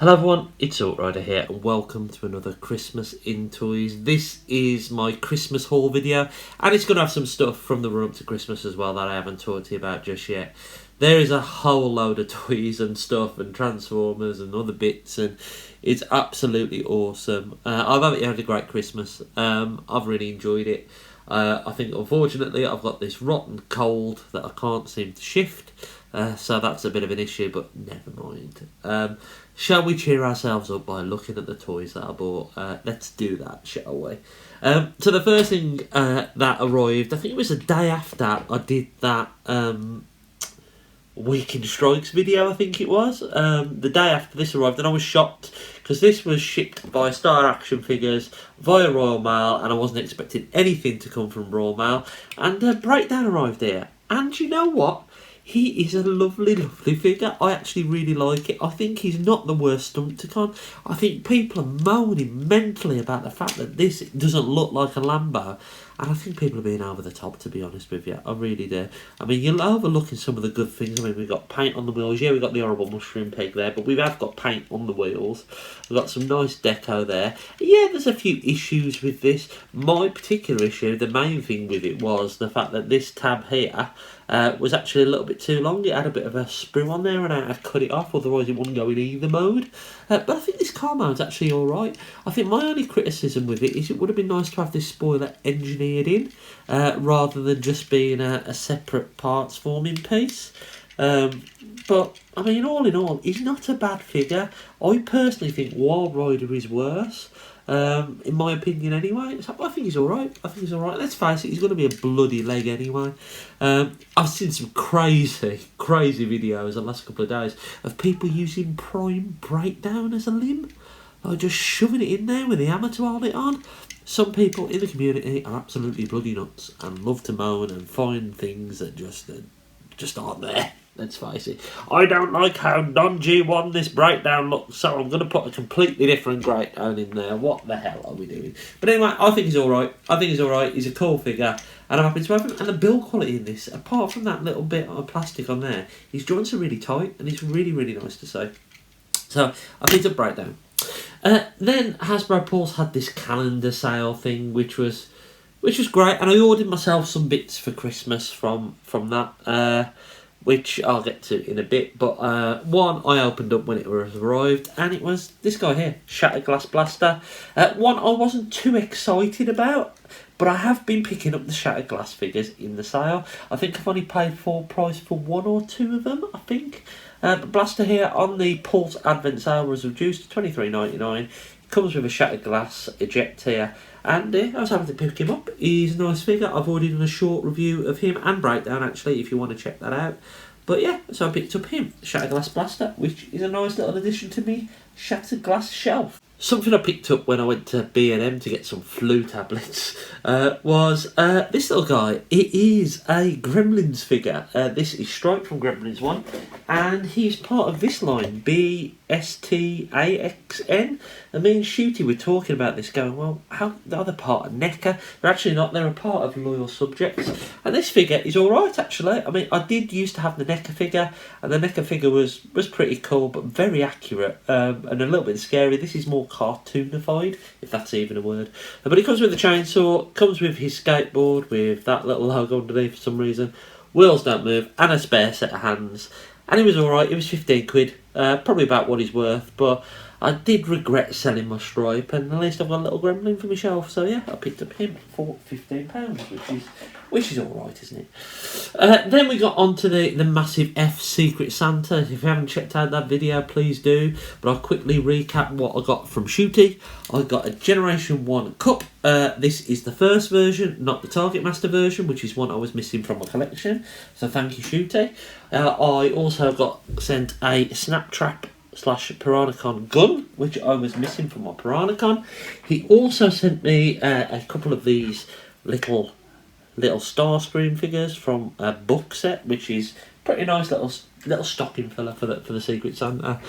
Hello everyone, it's Outrider here and welcome to another Christmas in Toys. This is my Christmas haul video and it's going to have some stuff from the run up to Christmas as well that I haven't talked to you about just yet. There is a whole load of toys and stuff and Transformers and other bits and it's absolutely awesome. I've had a great Christmas. I've really enjoyed it. I think unfortunately I've got this rotten cold that I can't seem to shift. So that's a bit of an issue, but never mind. Shall we cheer ourselves up by looking at the toys that I bought? Let's do that, shall we? So the first thing that arrived, I think it was the day after I did that Weekend Strikes video, I think it was. The day after this arrived, and I was shocked because this was shipped by Star Action Figures via Royal Mail, and I wasn't expecting anything to come from Royal Mail. And Breakdown arrived here, and you know what? He is a lovely, lovely figure. I actually really like it. I think he's not the worst Stunticon. I think people are moaning mentally about the fact that this doesn't look like a Lambo. And I think people are being over the top, to be honest with you. I really do. I mean, you're overlooking some of the good things. I mean, we've got paint on the wheels. Yeah, we've got the horrible mushroom pig there, but we have got paint on the wheels. We've got some nice deco there. Yeah, there's a few issues with this. My particular issue, the main thing with it was the fact that this tab here was actually a little bit too long. It had a bit of a sprue on there and I had to cut it off, otherwise it wouldn't go in either mode. But I think this car mode's actually alright. I think my only criticism with it is it would have been nice to have this spoiler engineered in, rather than just being a separate parts forming piece. But, I mean, all in all, he's not a bad figure. I personally think Wild Rider is worse. In my opinion anyway. So I think he's alright. Let's face it, he's going to be a bloody leg anyway. I've seen some crazy videos the last couple of days of people using Prime Breakdown as a limb. Like just shoving it in there with the hammer to hold it on. Some people in the community are absolutely bloody nuts and love to moan and find things that just aren't there. Let's face it. I don't like how non-G1 this breakdown looks, so I'm going to put a completely different breakdown in there. What the hell are we doing? But anyway, I think he's alright. He's a cool figure, and I'm happy to have him. And the build quality in this, apart from that little bit of plastic on there, his joints are really tight, and it's really, really nice to see. So, I think it's a breakdown. Then Hasbro Pulse had this calendar sale thing, which was great, and I ordered myself some bits for Christmas from that. Which I'll get to in a bit, but one I opened up when it was arrived, and it was this guy here, Shattered Glass Blaster. One I wasn't too excited about, but I have been picking up the Shattered Glass figures in the sale. I think I've only paid full price for one or two of them, I think. But Blaster here on the Pulse Advent sale was reduced to $23.99. Comes with a Shattered Glass eject here, and I was having to pick him up. He's a nice figure. I've already done a short review of him and Breakdown actually, if you want to check that out. But yeah, so I picked up him, Shattered Glass Blaster, which is a nice little addition to me Shattered Glass shelf. Something I picked up when I went to B&M to get some flu tablets was this little guy. It is a Gremlins figure. This is Stripe from Gremlins 1, and he's part of this line, BSTAXN. And me and Shooty were talking about this, going, well, how the other part of NECA? They're actually not, they're a part of Loyal Subjects. And this figure is alright, actually. I mean, I did used to have the NECA figure, and the NECA figure was pretty cool, but very accurate, and a little bit scary. This is more cartoonified, if that's even a word. But it comes with the chainsaw, comes with his skateboard, with that little logo underneath for some reason. Wheels don't move, and a spare set of hands. And it was alright, it was 15 quid, probably about what he's worth, but I did regret selling my Stripe, and at least I've got a little gremlin for my shelf, so yeah, I picked up him for £15, which is alright, isn't it? Then we got onto the massive F Secret Santa. If you haven't checked out that video, please do, but I'll quickly recap what I got from Shooty. I got a Generation 1 cup. This is the first version, not the Target Master version, which is one I was missing from my collection, so thank you, Shooty. I also got sent a Snaptrap / Piranacon gun, which I was missing from my Piranacon. He also sent me a couple of these little Starscream figures from a book set, which is pretty nice little stocking filler for the Secret Santa.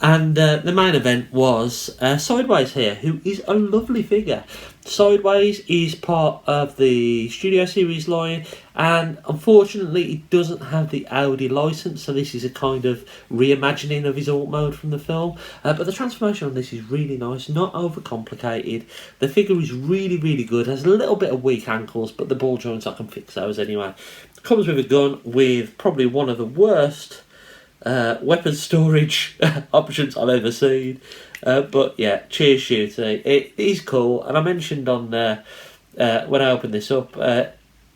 And the main event was Sideways here, who is a lovely figure. Sideways is part of the Studio Series line, and unfortunately it doesn't have the Audi license, so this is a kind of reimagining of his alt mode from the film. But the transformation on this is really nice, not overcomplicated. The figure is really, really good, has a little bit of weak ankles, but the ball joints, I can fix those anyway. Comes with a gun with probably one of the worst weapon storage options I've ever seen. But yeah, cheers Shooty. It is cool, and I mentioned on when I opened this up,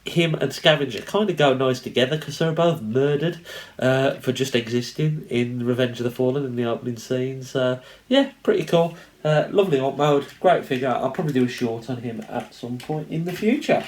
him and Scavenger kind of go nice together because they're both murdered for just existing in Revenge of the Fallen in the opening scene. So yeah, pretty cool. Lovely alt mode, great figure. I'll probably do a short on him at some point in the future.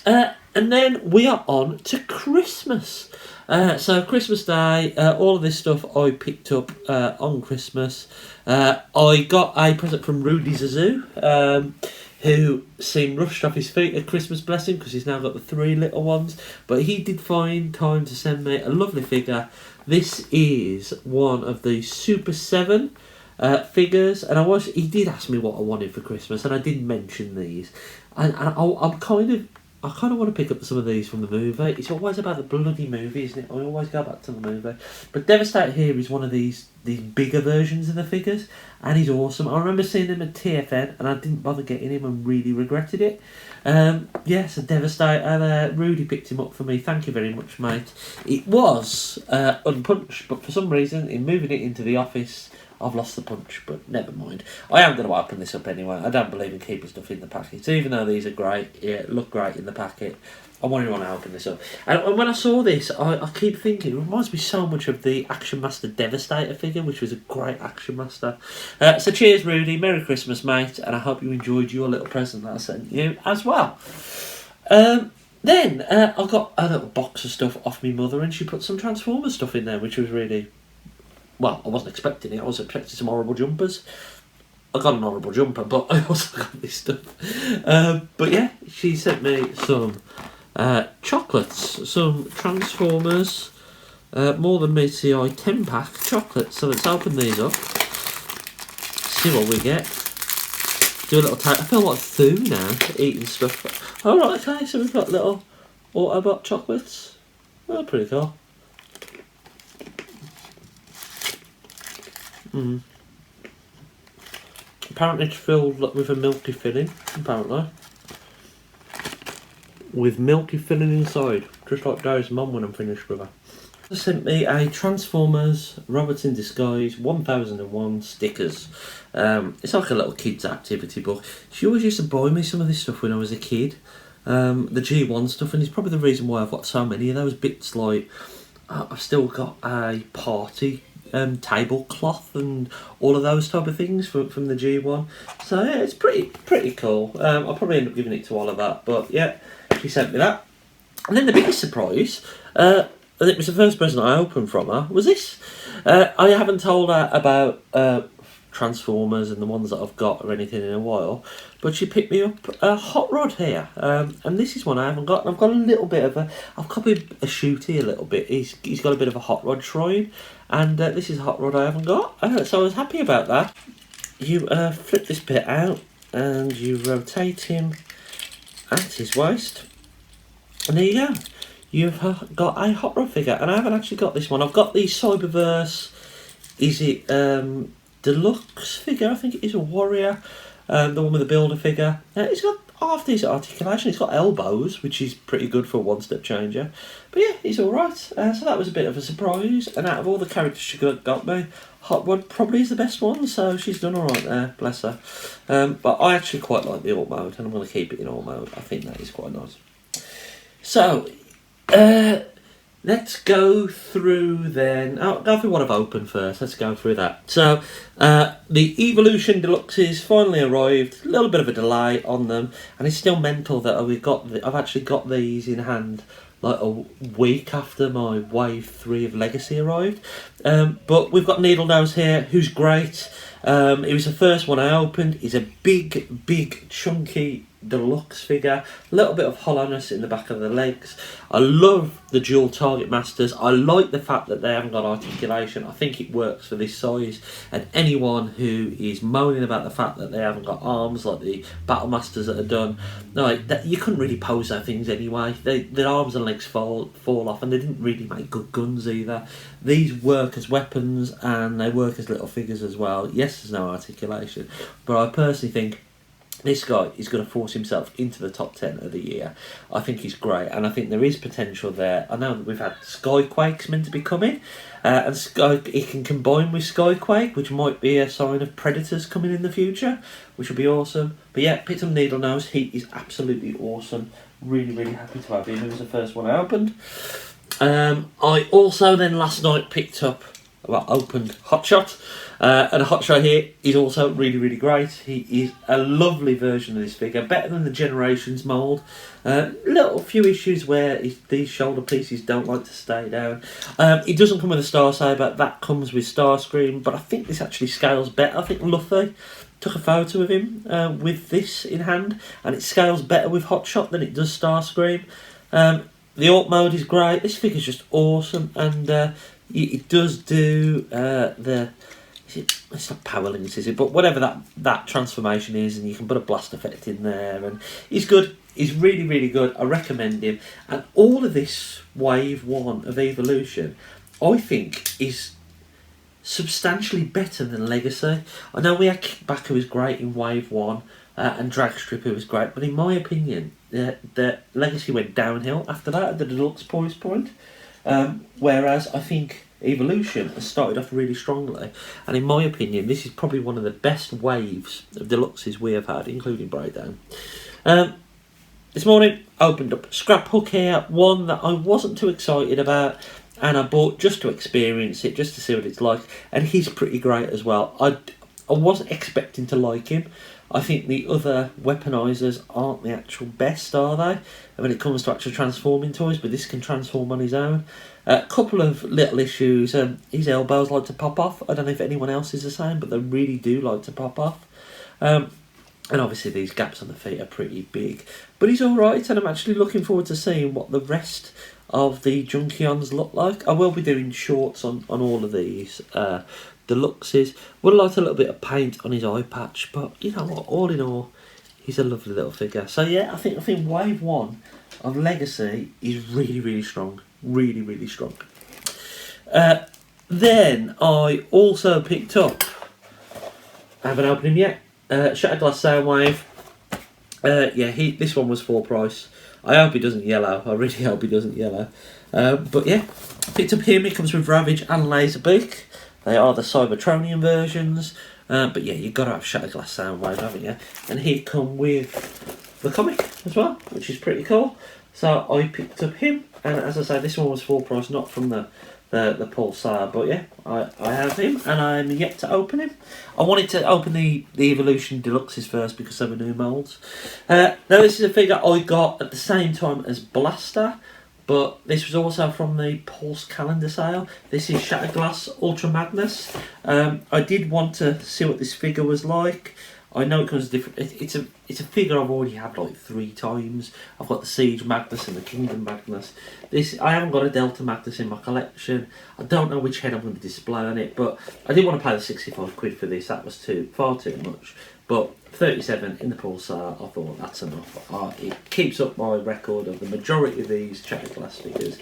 And then we are on to Christmas. So Christmas Day, all of this stuff I picked up on Christmas. I got a present from Rudy Zazu, who seemed rushed off his feet at Christmas blessing because he's now got the 3 little ones. But he did find time to send me a lovely figure. This is one of the Super 7 figures, and he did ask me what I wanted for Christmas, and I did mention these. And I kind of want to pick up some of these from the movie. It's always about the bloody movie, isn't it? I always go back to the movie. But Devastate here is one of these bigger versions of the figures, and he's awesome. I remember seeing him at TFN, and I didn't bother getting him and really regretted it. So Devastate, and Rudy picked him up for me. Thank you very much, mate. It was unpunched, but for some reason, in moving it into the office, I've lost the punch, but never mind. I am going to open this up anyway. I don't believe in keeping stuff in the packet. So even though these are great, look great in the packet, I want to open this up. And when I saw this, I keep thinking, it reminds me so much of the Action Master Devastator figure, which was a great Action Master. So cheers, Rudy. Merry Christmas, mate. And I hope you enjoyed your little present that I sent you as well. Then I got a little box of stuff off my mother, and she put some Transformers stuff in there, which was really... Well, I wasn't expecting it. I was expecting some horrible jumpers. I got an horrible jumper, but I also got this stuff. But yeah, she sent me some chocolates, some Transformers More Than Meets the Eye 10-pack chocolates. So let's open these up, see what we get. Do a little I feel like Thoo now, eating stuff. Alright, okay, so we've got little Autobot chocolates. Oh, pretty cool. Apparently it's filled with a milky filling, apparently. With milky filling inside, just like Daddy's mum when I'm finished with her. She sent me a Transformers Robots in Disguise 1001 stickers. It's like a little kids activity book. She always used to buy me some of this stuff when I was a kid. The G1 stuff, and it's probably the reason why I've got so many of those bits. Like, I've still got a party tablecloth and all of those type of things from the G1. So yeah, it's pretty cool. I'll probably end up giving it to Oliver, but yeah, she sent me that. And then the biggest surprise, and it was the first present I opened from her, was this. I haven't told her about Transformers and the ones that I've got or anything in a while, but she picked me up a Hot Rod here, and this is one I haven't got. And I've got a little bit of I've copied a Shooty a little bit. He's got a bit of a Hot Rod shrine, and this is a Hot Rod I haven't got, so I was happy about that. You flip this bit out and you rotate him at his waist, and there you go. You've got a Hot Rod figure, and I haven't actually got this one. I've got the Cyberverse, is it Deluxe figure? I think it is a Warrior, the one with the Builder figure. It's got half decent articulation. It's got elbows, which is pretty good for a one-step changer. But yeah, he's alright. So that was a bit of a surprise. And out of all the characters she got me, Hot Rod probably is the best one, so she's done alright there, bless her. But I actually quite like the alt mode, and I'm going to keep it in alt mode. I think that is quite nice. So, let's go through then. I'll go through what I've opened first. Let's go through that. So, the Evolution Deluxes finally arrived. A little bit of a delay on them, and it's still mental that I've actually got these in hand like a week after my Wave 3 of Legacy arrived. But we've got Needlenose here, who's great. It was the first one I opened. He's a big, chunky deluxe figure. A little bit of hollowness in the back of the legs. I love the dual target masters. I like the fact that they haven't got articulation. I think it works for this size. And anyone who is moaning about the fact that they haven't got arms like the battle masters that are done, no, that you couldn't really pose those things anyway. Their arms and legs fall off, and they didn't really make good guns either. These work as weapons and they work as little figures as well. Yes, there's no articulation, but I personally think this guy is going to force himself into the top 10 of the year. I think he's great, and I think there is potential there. I know that we've had Skyquake's meant to be coming, and he can combine with Skyquake, which might be a sign of Predators coming in the future, which would be awesome. But yeah, Pictum Needlenose, he is absolutely awesome. Really, really happy to have him. He was the first one I opened. I also then last night opened Hotshot. And Hotshot here is also really, really great. He is a lovely version of this figure, better than the Generations mould. Little few issues where these shoulder pieces don't like to stay down. He doesn't come with a Star Saber, that comes with Starscream, but I think this actually scales better. I think Luffy took a photo of him with this in hand, and it scales better with Hotshot than it does Starscream. The Alt mode is great. This figure's just awesome, and it does do it's not power links, is it? But whatever that transformation is, and you can put a blast effect in there, and he's good. He's really, really good. I recommend him. And all of this Wave 1 of Evolution, I think, is substantially better than Legacy. I know we had Kickback, who was great in Wave 1, and Dragstrip, who was great, but in my opinion, the Legacy went downhill after that at the deluxe price point. Whereas I think Evolution has started off really strongly, and in my opinion this is probably one of the best waves of deluxes we have had, including Breakdown. This morning opened up Scrap Hook here, one that I wasn't too excited about, and I bought just to experience it, just to see what it's like, and he's pretty great as well. I wasn't expecting to like him. I think the other weaponizers aren't the actual best, are they, when it comes to actual transforming toys, but this can transform on his own. A couple of little issues. His elbows like to pop off. I don't know if anyone else is the same, but they really do like to pop off. And obviously these gaps on the feet are pretty big. But he's alright, and I'm actually looking forward to seeing what the rest of the Junkions look like. I will be doing shorts on all of these deluxes. Would like a little bit of paint on his eye patch, but you know what, all in all, he's a lovely little figure. So yeah, I think Wave 1 of Legacy is really, really strong. Really, really strong. Then I also picked up, I haven't opened him yet, Shatterglass Soundwave. This one was full price. I hope he doesn't yellow. I really hope he doesn't yellow. But yeah, picked up him. He comes with Ravage and Laserbeak. They are the Cybertronian versions. But yeah, you've got to have Shatterglass Soundwave, haven't you? And he'd come with the comic as well, which is pretty cool. So I picked up him, and as I say, this one was full price, not from the Pulsar, but yeah, I have him, and I'm yet to open him. I wanted to open the Evolution Deluxes first because they were new moulds. Now this is a figure I got at the same time as Blaster, but this was also from the Pulse calendar sale. This is Shatterglass Ultra Magnus. I did want to see what this figure was like. I know it comes different. It's a figure I've already had like 3 times. I've got the Siege Magnus and the Kingdom Magnus. I haven't got a Delta Magnus in my collection. I don't know which head I'm going to display on it, but I didn't want to pay the 65 quid for this. That was far too much. But 37 in the Pulsar, I thought that's enough. It keeps up my record of the majority of these Shatterglass figures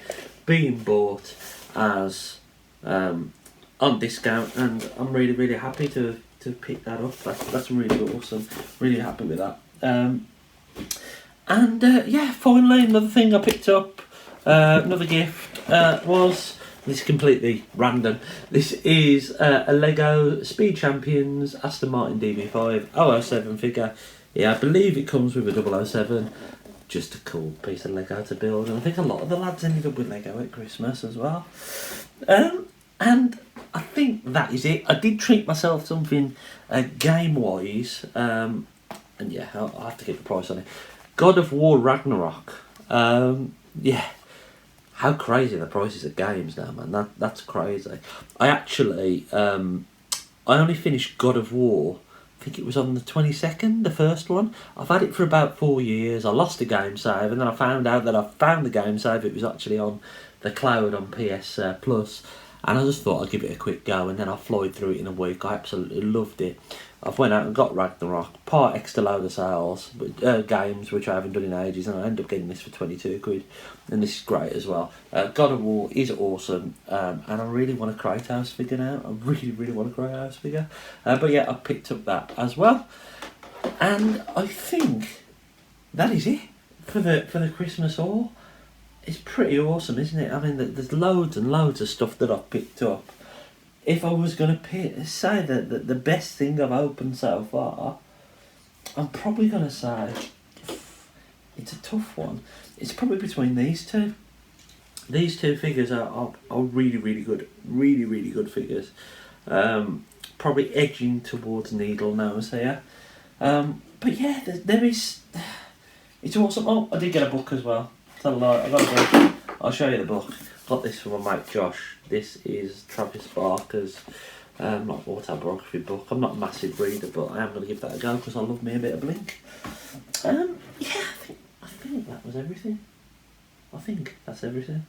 being bought as on discount, and I'm really, really happy to pick that up. That's really awesome. Really happy with that. Yeah, finally another thing I picked up, another gift, was, this is completely random, this is a Lego Speed Champions Aston Martin DB5 007 figure. Yeah, I believe it comes with a 007. Just a cool piece of Lego to build, and I think a lot of the lads ended up with Lego at Christmas as well. And I think that is it. I did treat myself something game-wise, and yeah, I'll have to get the price on it. God of War Ragnarok. Yeah, how crazy are the prices of games now, man. That's crazy. I actually, I only finished God of War I think it was on the 22nd, the first one. I've had it for about 4 years. I lost the game save, and then I found out that I found the game save. It was actually on the cloud on PS Plus, and I just thought I'd give it a quick go, and then I flew through it in a week. I absolutely loved it. I've went out and got Ragnarok, part extra load of sales, games which I haven't done in ages, and I ended up getting this for 22 quid, and this is great as well. God of War is awesome, and I really want a Kratos figure now. I really, really want a Kratos figure. But yeah, I picked up that as well, and I think that is it for the Christmas haul. It's pretty awesome, isn't it? I mean, there's loads and loads of stuff that I've picked up. If I was going to say that the best thing I've opened so far, I'm probably going to say, it's a tough one. It's probably between these two. These two figures are really, really good. Really, really good figures. Probably edging towards Needle Nose here. But yeah, there is... It's awesome. Oh, I did get a book as well. Tell a lie, I got a book. I'll show you the book. Got this from my mate Josh. This is Travis Barker's like autobiography book. I'm not a massive reader, but I am going to give that a go because I love me a bit of Blink. Yeah, I think that was everything. I think that's everything.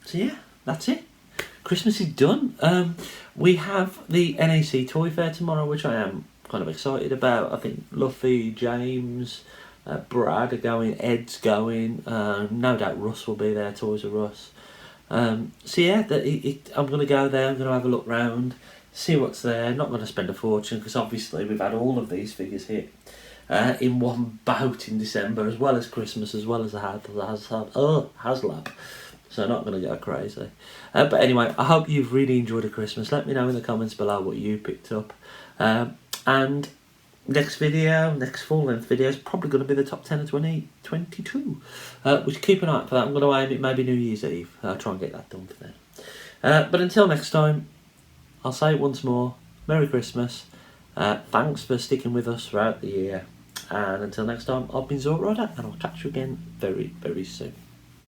So yeah, that's it. Christmas is done. We have the NAC Toy Fair tomorrow, which I am kind of excited about. I think Luffy, James, Brad are going, Ed's going, no doubt Russ will be there, Toys R Us. So yeah, I'm going to go there, I'm going to have a look round, see what's there. Not going to spend a fortune because obviously we've had all of these figures hit in one bout in December, as well as Christmas, as well as the HasLab. So not going to go crazy. But anyway, I hope you've really enjoyed a Christmas. Let me know in the comments below what you picked up. And next full length video is probably going to be the top 10 of 2022. Which keep an eye out for that. I'm going to aim it maybe New Year's Eve. I'll try and get that done for then. But until next time, I'll say it once more. Merry Christmas. Thanks for sticking with us throughout the year. And until next time, I've been Zortrider, and I'll catch you again very, very soon.